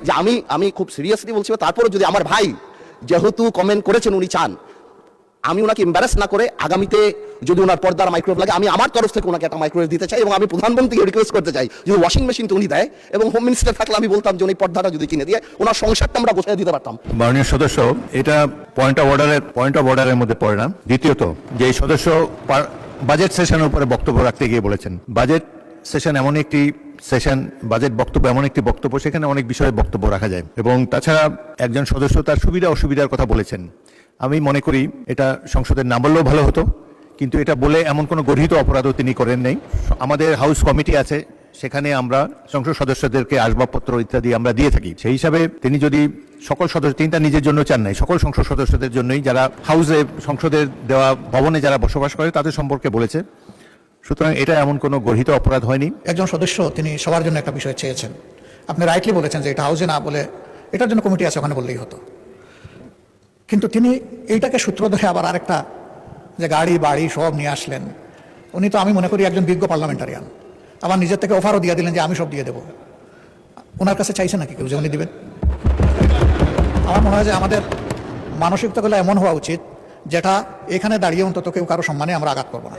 যে আমি খুব সিরিয়াসলি বলছি, তারপরে যদি আমার ভাই যেহেতু কমেন্ট করেছেন, উনি চান আমি ওনাকে এম্বারাস না করে আগামীতে যদি ওনার পর্দার মাইক্রোওয়েভ লাগে, আমি আমার তরফ থেকে ওনাকে একটা মাইক্রোওয়েভ দিতে চাই, এবং আমি প্রধানমন্ত্রীকে রিকোয়েস্ট করতে চাই যদি ওয়াশিং মেশিনটা উনি দেয়, এবং হোম মিনিস্টার থাকলে আমি বলতাম যে উনি পর্দাটা যদি কিনে দিয়ে ওনার সংসারটা আমরা গোছায় দিতে পারতাম। মাননীয় সদস্য, এটা পয়েন্ট অফ অর্ডারের মধ্যে পড়ে না। দ্বিতীয়ত, যে এই সদস্য বাজেট সেশনের উপরে বক্তব্য রাখতে গিয়ে বলেছেন, বাজেট সেশন এমন একটি সেশন, বাজেট বক্তব্য এমন একটি বক্তব্য, সেখানে অনেক বিষয়ে বক্তব্য রাখা যায়, এবং তাছাড়া একজন সদস্য তার সুবিধা অসুবিধার কথা বলেছেন। আমি মনে করি এটা সংসদের না বললেও ভালো হতো, কিন্তু এটা বলে এমন কোনো গর্হিত অপরাধও তিনি করেন নাই। আমাদের হাউস কমিটি আছে, সেখানে আমরা সংসদ সদস্যদেরকে আসবাবপত্র ইত্যাদি আমরা দিয়ে থাকি। সেই হিসাবে তিনি যদি সকল সদস্য, তিনি তার নিজের জন্য চান নাই, সকল সংসদ সদস্যদের জন্যই, যারা হাউসে সংসদের দেওয়া ভবনে যারা বসবাস করে তাদের সম্পর্কে বলেছে। সুতরাং এটা এমন কোনো গর্হিত অপরাধ হয়নি। একজন সদস্য তিনি সবার জন্য একটা বিষয় চেয়েছেন, আপনি রাইটলি বলেছেন যে এটা হাউসে না বলে এটার জন্য কমিটি আছে, ওখানে বললেই হতো। কিন্তু তিনি এইটাকে সূত্র ধরে আবার আরেকটা, যে গাড়ি বাড়ি সব নিয়ে আসলেন। উনি তো আমি মনে করি একজন বিজ্ঞ পার্লামেন্টারিয়ান, আবার নিজের থেকে অফারও দিয়ে দিলেন যে আমি সব দিয়ে দেবো। ওনার কাছে চাইছে নাকি কেউ যে উনি দিবেন? আমার মনে হয় যে আমাদের মানসিকতাগুলো এমন হওয়া উচিত যেটা এখানে দাঁড়িয়ে অন্তত কেউ কারো সম্মানে আমরা আঘাত করবো না।